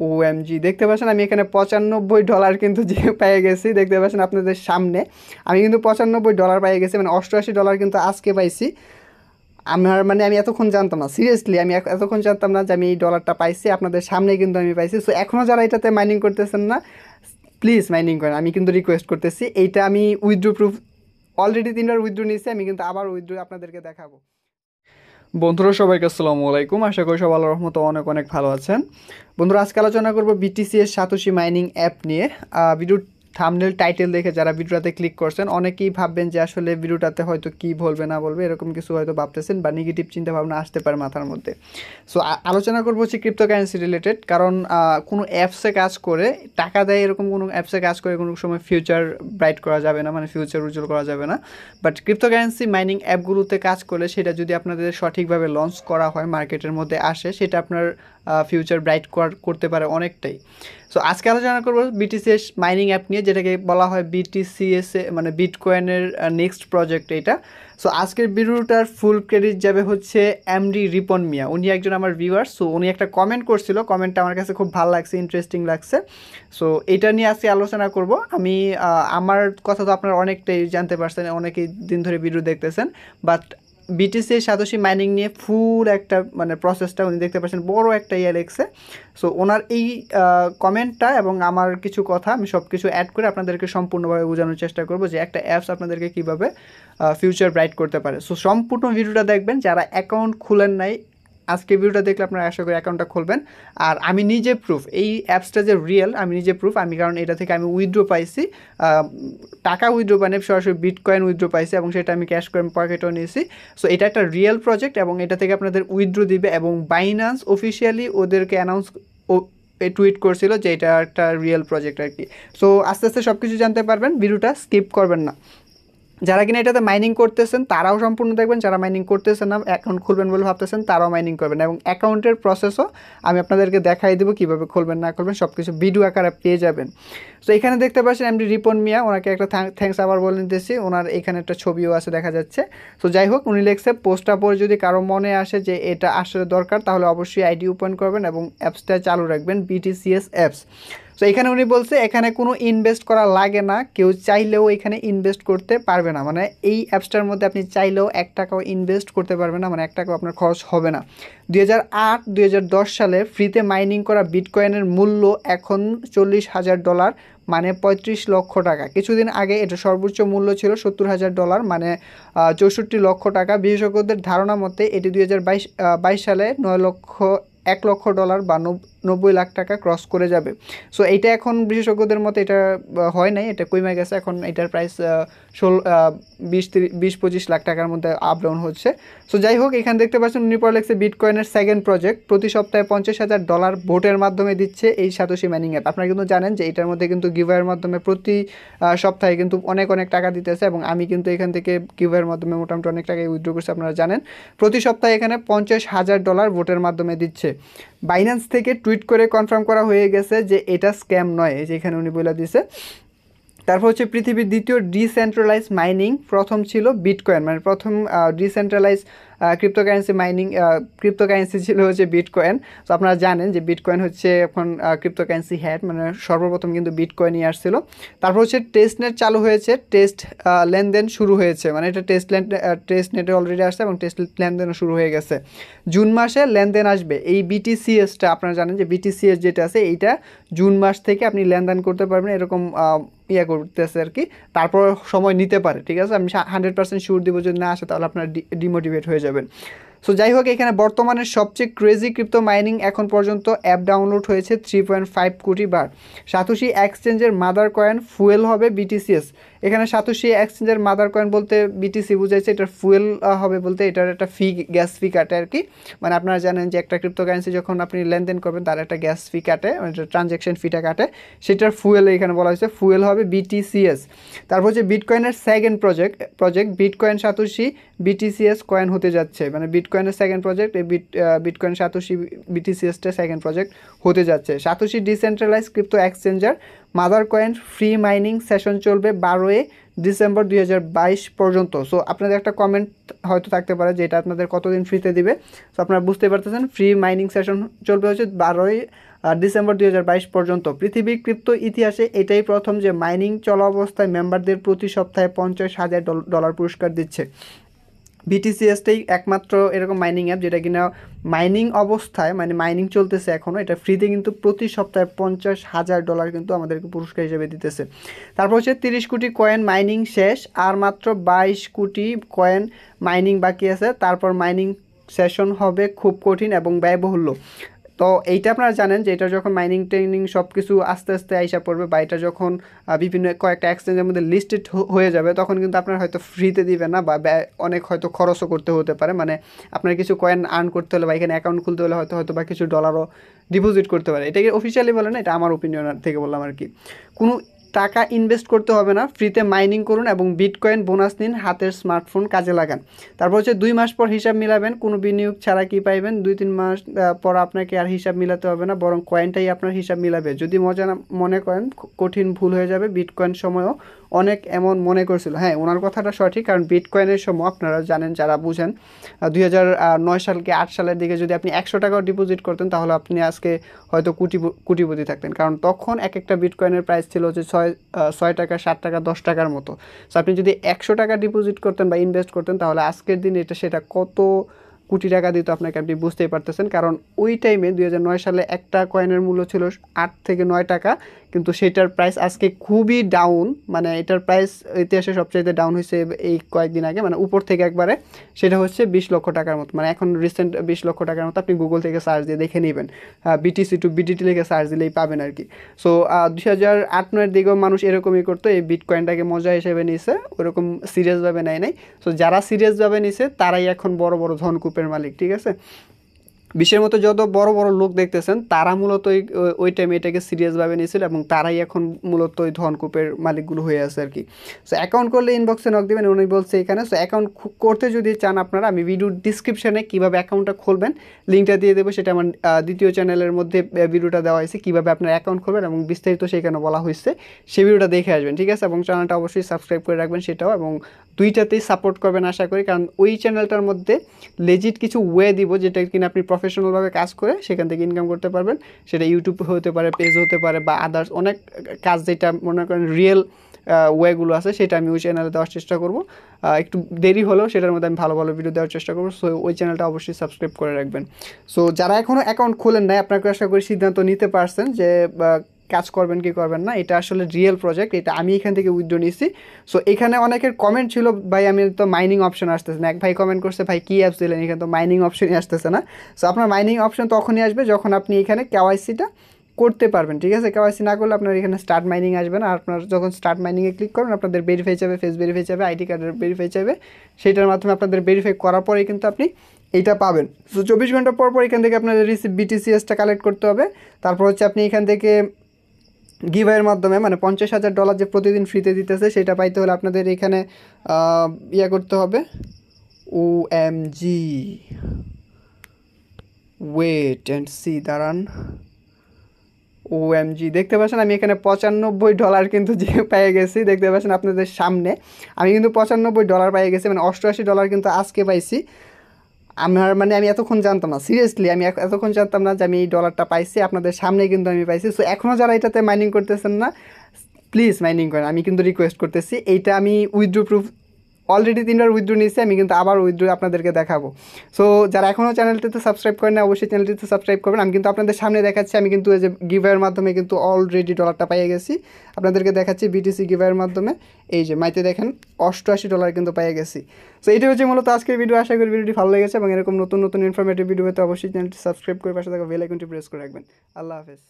OMG, দেখতে পাচ্ছেন আমি এখানে $95 কিন্তু যে পেয়ে গেছি, দেখতে পাচ্ছেন আপনাদের সামনে। আমি কিন্তু $95 পেয়ে গেছি, মানে $88 কিন্তু আজকে পাইছি। আমি এতক্ষণ জানতাম না, সিরিয়াসলি আমি এতক্ষণ জানতাম না যে আমি এই ডলারটা পাইছি, আপনাদের সামনে কিন্তু আমি পাইছি। সো এখনও যারা এটাতে মাইনিং করতেছেন না, প্লিজ মাইনিং করেন, আমি কিন্তু রিকোয়েস্ট করতেছি। এইটা আমি উইথড্র প্রুফ অলরেডি 3বার উইথড্র নিয়েছি, আমি কিন্তু আবার উইথড্র আপনাদেরকে দেখাবো। বন্ধুরা সবাইকে আসসালামু আলাইকুম, আশা করি সবাই আল্লাহর রহমতে অনেক অনেক ভালো আছেন। বন্ধুরা আজকে আলোচনা করব বিটিসি এর সাতোশি মাইনিং অ্যাপ নিয়ে। ভিডিও থাম্বনেল টাইটেল দেখে যারা ভিডিওটাতে ক্লিক করছেন অনেকেই ভাববেন যে আসলে ভিডিওটাতে হয়তো কি বলবে না বলবে এরকম কিছু হয়তো ভাবতেছেন, বা নেগেটিভ চিন্তা ভাবনা আসতে পারে মাথার মধ্যে। সো আলোচনা করবো হচ্ছে ক্রিপ্টোকারেন্সি রিলেটেড, কারণ কোনো অ্যাপসে কাজ করে টাকা দেয় এরকম কোনো অ্যাপসে কাজ করে কোনো সময় ফিউচার ব্রাইট করা যাবে না, মানে ফিউচার উজ্জ্বল করা যাবে না। বাট ক্রিপ্টোকারেন্সি মাইনিং অ্যাপগুলোতে কাজ করলে সেটা যদি আপনাদের সঠিকভাবে লঞ্চ করা হয়, মার্কেটের মধ্যে আসে, সেটা আপনার ফিউচার ব্রাইট করতে পারে অনেকটাই। সো আজকে আলোচনা করবো বিটিসিএস মাইনিং অ্যাপ নিয়ে, যেটাকে বলা হয় বিটিসিএস, মানে বিটকয়েনের নেক্সট প্রজেক্ট এটা। সো আজকের ভিডিওটার ফুল ক্রেডিট যাবে হচ্ছে এমডি রিপন মিয়া, উনি একজন আমার ভিউয়ার। সো উনি একটা কমেন্ট করছিল, কমেন্টটা আমার কাছে খুব ভালো লাগছে, ইন্টারেস্টিং লাগছে। সো এটা নিয়ে আজকে আলোচনা করব আমি। আমার কথা তো আপনারা অনেকটাই জানতে পারছেন, অনেকেই দিন ধরে ভিডিও দেখতেছেন, বাট বিটিসি সাতোশি মাইনিং নিয়ে ফুল একটা মানে প্রসেসটা উনি দেখতে পাচ্ছেন, বড় একটা লেখছে। সো ওনার এই কমেন্টটা এবং আমার কিছু কথা আমি সব কিছু অ্যাড করে আপনাদেরকে সম্পূর্ণভাবে বোঝানোর চেষ্টা করব যে একটা অ্যাপস আপনাদেরকে কীভাবে ফিউচার ব্রাইট করতে পারে। সো সম্পূর্ণ ভিডিওটা দেখবেন। যারা অ্যাকাউন্ট খুলেন নাই, আজকে ভিডিওটা দেখলে আপনারা আশা করি অ্যাকাউন্টটা খুলবেন। আর আমি নিজে প্রুফ, এই অ্যাপসটা যে রিয়েল আমি নিজে প্রুফ, আমি কারণ এটা থেকে আমি উইথড্র পাইছি, টাকা উইথড্র মানে সরাসরি বিটকয়েন উইথড্র পাইছি, এবং সেটা আমি ক্যাশ করে পকেটেও নিয়েছি। সো এটা একটা রিয়েল প্রজেক্ট, এবং এটা থেকে আপনাদের উইথড্র দিবে, এবং বাইন্যান্স অফিসিয়ালি ওদেরকে অ্যানাউন্স টুইট করছিল যে এটা একটা রিয়েল প্রজেক্ট আর কি। সো আস্তে আস্তে সব কিছু জানতে পারবেন, ভিডিওটা স্কিপ করবেন না। যারা কিনা এটাতে মাইনিং করতেছেন তারাও সম্পূর্ণ দেখবেন, যারা মাইনিং করতেছেন না অ্যাকাউন্ট খুলবেন বলে ভাবতেছেন তারাও মাইনিং করবেন, এবং অ্যাকাউন্টের প্রসেসও আমি আপনাদেরকে দেখাই দেবো কীভাবে খুলবেন না খুলবেন, সব কিছু ভিডিও আকারে পেয়ে যাবেন। তো এখানে দেখতে পাচ্ছেন এমডি রিপন মিয়া, ওনাকে একটা থ্যাঙ্কস আবার বলে নিতেছি। ওনার এখানে একটা ছবিও আছে দেখা যাচ্ছে। তো যাই হোক, উনি লিখছে পোস্টটা পরে যদি কারো মনে আসে যে এটা আসলে দরকার, তাহলে অবশ্যই আইডি ওপেন করবেন এবং অ্যাপসটা চালু রাখবেন, বিটিসিএস অ্যাপস। তো এখানে উনি বলছে এখানে কোনো ইনভেস্ট করা লাগে না, কেউ চাইলেও এখানে ইনভেস্ট করতে পারবে না, মানে এই অ্যাপসটার মধ্যে আপনি চাইলেও $1 ইনভেস্ট করতে পারবেন না, মানে $1 আপনার খরচ হবে না। 2008-2010 সালে ফ্রিতে মাইনিং করা বিটকয়েনের মূল্য এখন $40,000, মানে 35 লক্ষ টাকা। কিছুদিন আগে এটা সর্বোচ্চ মূল্য ছিল $70,000, মানে 64 লক্ষ টাকা। বিশেষজ্ঞদের ধারণা মতে এটি 2022 সালে $1 লক্ষ বা 90 লাখ টাকা ক্রস করে যাবে। সো এইটা এখন বিশেষজ্ঞদের মতে এটা হয় নাই, এটা কমে গেছে, এখন এটার প্রাইস 20-25 লাখ টাকার মধ্যে আপ ডাউন হচ্ছে। সো যাই হোক, এখানে দেখতে পাচ্ছেন উনি পরে লিখছে বিটকয়েনের সেকেন্ড প্রজেক্ট, প্রতি সপ্তাহে $50,000 ভোটের মাধ্যমে দিচ্ছে এই সাতোশি মাইনিং অ্যাপ। আপনারা কিন্তু জানেন যে এটার মধ্যে কিন্তু গিভওয়ের মাধ্যমে প্রতি সপ্তাহে কিন্তু অনেক অনেক টাকা দিতেছে, এবং আমি কিন্তু এখান থেকে গিভওয়ের মাধ্যমে মোটামুটি অনেক টাকা উইথড্র করছি, আপনারা জানেন। প্রতি সপ্তাহে এখানে $50,000 ভোটের মাধ্যমে দিচ্ছে। বাইন্যান্স থেকে টুইট করে কনফার্ম করা হয়ে গেছে যে এটা স্ক্যাম নয়, এই যে এখানে উনি বলে দিছে। তারপর হচ্ছে পৃথিবীর দ্বিতীয় ডিসেন্ট্রালাইজ মাইনিং, প্রথম ছিল বিটকয়েন, মানে প্রথম ডিসেন্ট্রালাইজ ক্রিপ্টোকারেন্সি ছিল হচ্ছে বিটকয়েন। তো আপনারা জানেন যে বিটকয়েন হচ্ছে এখন ক্রিপ্টোকারেন্সি হেড, মানে সর্বপ্রথম কিন্তু বিটকয়েনই আসছিল। তারপর হচ্ছে টেস্টনেট চালু হয়েছে, টেস্ট লেনদেন শুরু হয়েছে, মানে এটা টেস্টনেটে অলরেডি আসছে এবং টেস্ট লেনদেনও শুরু হয়ে গেছে। জুন মাসে লেনদেন আসবে। এই বিটিসিএসটা আপনারা জানেন যে বিটিসিএস যেটা আছে এইটা জুন মাস থেকে আপনি লেনদেন করতে পারবেন, এরকম করতেছে আর কি। তারপর সময় নিতে পারে, ঠিক আছে, আমি 100% শিওর দিব, যদি না আসে তাহলে আপনার ডিমোটিভেট হয়ে যাবেন। সো যাই হোক, এখানে বর্তমানে সবচেয়ে ক্রেজি ক্রিপ্টো মাইনিং এখন পর্যন্ত অ্যাপ ডাউনলোড হয়েছে 3.5 কোটি বার। সাতোশি এক্সচেঞ্জের মাদার কয়েন ফুয়েল হবে বিটিসিএস। এখানে সাতোশি এক্সচেঞ্জের মাদার কয়েন বলতে বিটিসি বুঝাইছে, এটার ফুয়েল হবে বলতে এটার একটা গ্যাস ফি কাটে আর কি। মানে আপনারা জানেন যে একটা ক্রিপ্টোকারেন্সি যখন আপনি লেনদেন করবেন তার একটা গ্যাস ফি কাটে, মানে ট্রানজ্যাকশন ফিটা কাটে, সেটার ফুয়েল এখানে বলা হয়েছে, ফুয়েল হবে বিটিসিএস। তারপর হচ্ছে বিটকয়েনের second project bitcoin Satoshi BTCS coin হতে যাচ্ছে, মানে বিটকয়েনের সেকেন্ড প্রজেক্ট এই বিটকয়েন সাতোশি বিটিসিএসটা সেকেন্ড প্রজেক্ট হতে যাচ্ছে। Satoshi decentralize crypto exchanger mother coin free mining session চলবে 12 ডিসেম্বর 2022 পর্যন্ত। সো আপনাদের একটা কমেন্ট হয়তো থাকতে পারে যে এটা আপনাদের কতদিন ফ্রিতে দিবে। সো আপনারা বুঝতে পারতেছেন, ফ্রি মাইনিং সেশন চলবে হচ্ছে 12 ডিসেম্বর 2022 পর্যন্ত পৃথিবীর ক্রিপ্টো ইতিহাসে এটাই প্রথম যে মাইনিং চলা অবস্থায় মেম্বারদের প্রতি সপ্তাহে $50,000 পুরস্কার দিচ্ছে। বিটিসিএসটাই একমাত্র এরকম মাইনিং অ্যাপ যেটা কিনা মাইনিং অবস্থায় মানে মাইনিং চলতেছে এখনও, এটা ফ্রিতে কিন্তু প্রতি সপ্তাহে $50,000 কিন্তু আমাদেরকে পুরস্কার হিসেবে দিতেছে। তারপর হচ্ছে 30 কোটি কয়েন মাইনিং শেষ, আর মাত্র 22 কোটি কয়েন মাইনিং বাকি আছে। তারপর মাইনিং সেশন হবে খুব কঠিন এবং ব্যয়বহুল্য। তো এইটা আপনারা জানেন যে এটা যখন মাইনিং ট্রেনিং সব কিছু আস্তে আস্তে আইসা পড়বে বা এটা যখন বিভিন্ন কয়েকটা এক্সচেঞ্জের মধ্যে লিস্টেড হয়ে যাবে, তখন কিন্তু আপনার হয়তো ফ্রিতে দিবে না বা অনেক হয়তো খরচও করতে হতে পারে। মানে আপনার কিছু কয়েন আর্ন করতে হলে বা এখানে অ্যাকাউন্ট খুলতে হলে হয়তো বা কিছু ডলারও ডিপোজিট করতে পারে। এটাকে অফিসিয়ালি বলে না, এটা আমার ওপিনিয়ন থেকে বললাম আর কি। কোনো টাকা ইনভেস্ট করতে হবে না, ফ্রিতে মাইনিং করুন এবং বিটকয়েন বোনাস নিন, হাতের স্মার্টফোন কাজে লাগান। তারপর হচ্ছে 2 মাস পর হিসাব মিলাবেন, কোনো বিনিয়োগ ছাড়া কি পাইবেন। 2-3 মাস পর আপনাকে আর হিসাব মিলাতে হবে না, বরং কয়েনটাই আপনার হিসাব মিলাবে। যদি মজা না মনে করেন কঠিন ভুল হয়ে যাবে। বিটকয়েন সময়ও অনেক এমন মনে করছিল। হ্যাঁ, ওনার কথাটা সঠিক, কারণ বিটকয়েনের সময় আপনারা জানেন যারা বুঝেন 2009 সাল কি 8 সালের দিকে যদি আপনি 100 টাকাও ডিপোজিট করতেন তাহলে আপনি আজকে হয়তো কোটিপতি থাকতেন, কারণ তখন এক একটা বিটকয়েনের প্রাইস ছিল যে 6 টাকা, 7 টাকা, 10 টাকার মতো। সো আপনি যদি 100 টাকা ডিপোজিট করতেন বা ইনভেস্ট করতেন তাহলে আজকের দিনে সেটা কত কোটি টাকা দিত আপনাকে, আপনি বুঝতেই পারতেছেন। কারণ ওই টাইমে 2009 সালে একটা কয়েনের মূল্য ছিল 8 থেকে 9 টাকা, কিন্তু সেটার প্রাইস আজকে খুবই ডাউন। মানে এটার প্রাইস ইতিহাসে সবচাইতে ডাউন হয়েছে এই কয়েকদিন আগে, মানে উপর থেকে একবারে সেটা হচ্ছে 20 লক্ষ টাকার মতো। মানে এখন রিসেন্ট 20 লক্ষ টাকার মতো আপনি গুগল থেকে সার্চ দিয়ে দেখে নেবেন, বিটিসি টু বিডিটি লিখে সার্চ দিলেই পাবেন আর কি। সো 2008-9 দিকেও মানুষ এরকমই করতো, এই বিটকয়েনটাকে মজা হিসেবে নিছে, ওরকম সিরিয়াসভাবে নেয় নাই। সো যারা সিরিয়াসভাবে নিছে তারাই এখন বড় বড় ধনকূপের মালিক, ঠিক আছে। বিশ্বের মতো যত বড় বড় লোক দেখতেছেন তারা মূলত ওই টাইমে এটাকে সিরিয়াসভাবে নিয়েছিল এবং তারাই এখন মূলত ওই ধনকূপের মালিকগুলো হয়ে আছে আর কি। সো অ্যাকাউন্ট করলে ইনবক্সে নক দেবেন, উনি বলছে এখানে। সো অ্যাকাউন্ট করতে যদি চান আপনারা, আমি ভিডিও ডিসক্রিপশানে কীভাবে অ্যাকাউন্টটা খুলবেন লিঙ্কটা দিয়ে দেবো। সেটা আমার দ্বিতীয় চ্যানেলের মধ্যে ভিডিওটা দেওয়া হয়েছে কীভাবে আপনার অ্যাকাউন্ট খুলবেন এবং বিস্তারিত সেখানে বলা হয়েছে, সেই ভিডিওটা দেখে আসবেন, ঠিক আছে। এবং চ্যানেলটা অবশ্যই সাবস্ক্রাইব করে রাখবেন সেটাও, এবং দুইটাতেই সাপোর্ট করবেন আশা করি, কারণ ওই চ্যানেলটার মধ্যে লেজিট কিছু ওয়ে দিব যেটা কিনা আপনি প্রফেশনালভাবে কাজ করে সেখান থেকে ইনকাম করতে পারবেন। সেটা ইউটিউব হতে পারে, পেজ হতে পারে, বা আদার্স অনেক কাজ যেটা মনে করেন রিয়েল ওয়েগুলো আছে সেটা আমি ওই চ্যানেলে দেওয়ার চেষ্টা করব। একটু দেরি হলেও সেটার মধ্যে আমি ভালো ভালো ভিডিও দেওয়ার চেষ্টা করবো। সো ওই চ্যানেলটা অবশ্যই সাবস্ক্রাইব করে রাখবেন। সো যারা এখনও অ্যাকাউন্ট খোলেন নাই, আপনাকে আশা করি সিদ্ধান্ত নিতে পারছেন যে কাজ করবেন কি করবেন না। এটা আসলে রিয়েল প্রজেক্ট, এটা আমি এখান থেকে উইথড্র নিয়েছি। সো এখানে অনেকের কমেন্ট ছিল, ভাই আমি তো মাইনিং অপশন আসতেছে না। এক ভাই কমেন্ট করছে, ভাই কী অ্যাপস দিলেন, এখানে তো মাইনিং অপশনই আসতেছে না। সো আপনার মাইনিং অপশন তখনই আসবে যখন আপনি এখানে কেওয়াইসিটা করতে পারবেন, ঠিক আছে। কেওয়াইসি না করলে আপনার এখানে স্টার্ট মাইনিং আসবে না। আর আপনার যখন স্টার্ট মাইনিংয়ে ক্লিক করবেন আপনাদের ভেরিফাই চাইবে, ফেস ভেরিফাই চাইবে, আইডি কার্ডের ভেরিফাই চাইবে। সেটার মাধ্যমে আপনাদের ভেরিফাই করার পরেই কিন্তু আপনি এইটা পাবেন। সো 24 ঘন্টা পর পর এখান থেকে আপনাদের রিসিভ বিটিসিএসটা কালেক্ট করতে হবে। তারপর হচ্ছে আপনি এখান থেকে গিভওয়ের মাধ্যমে মানে $50,000 যে প্রতিদিন ফ্রিতে দিতেছে সেটা পাইতে হলে আপনাদের এখানে ইয়া করতে হবে। OMG, ওয়েট অ্যান্ড সি, দাঁড়ান। OMG, দেখতে পাচ্ছেন আমি এখানে $95 কিন্তু যে পেয়ে গেছি, দেখতে পাচ্ছেন আপনাদের সামনে। আমি কিন্তু $95 পেয়ে গেছি, মানে $88 কিন্তু আজকে পাইছি। আমি এতক্ষণ জানতাম না, সিরিয়াসলি আমি এতক্ষণ জানতাম না যে আমি এই ডলারটা পাইছি, আপনাদের সামনে কিন্তু আমি পাইছি। সো এখনও যারা এটাতে মাইনিং করতেছেন না, প্লিজ মাইনিং করেন, আমি কিন্তু রিকোয়েস্ট করতেছি। এইটা আমি উইথড্র প্রুফ অলরেডি 3বার উইথড্র নিয়েছি, আমি কিন্তু আবার উইথড্র আপনাদেরকে দেখাবো। সো যারা এখনও চ্যানেলটিতে সাবস্ক্রাইব করেন না অবশ্যই চ্যানেলটিতে সাবস্ক্রাইব করবেন। আমি কিন্তু আপনাদের সামনে দেখাচ্ছি, আমি কিন্তু এই যে গিভওয়ের মাধ্যমে কিন্তু অলরেডি ডলারটা পেয়ে গেছি। আপনাদেরকে দেখাচ্ছি বিটিসি গিভওয়ের মাধ্যমে, এই যে মাইতে দেখেন $88 কিন্তু পেয়ে গেছি। সো এইটা হচ্ছে মূলত আজকের ভিডিও। আশা করি ভিডিওটি ভালো লেগেছে এবং এরকম নতুন নতুন ইনফরমেটিভ ভিডিও পেতে অবশ্যই চ্যানেলটি সাবস্ক্রাইব করে পাশে থাকা বেল আইকনটি প্রেস করে রাখবেন। আল্লাহ হাফেজ।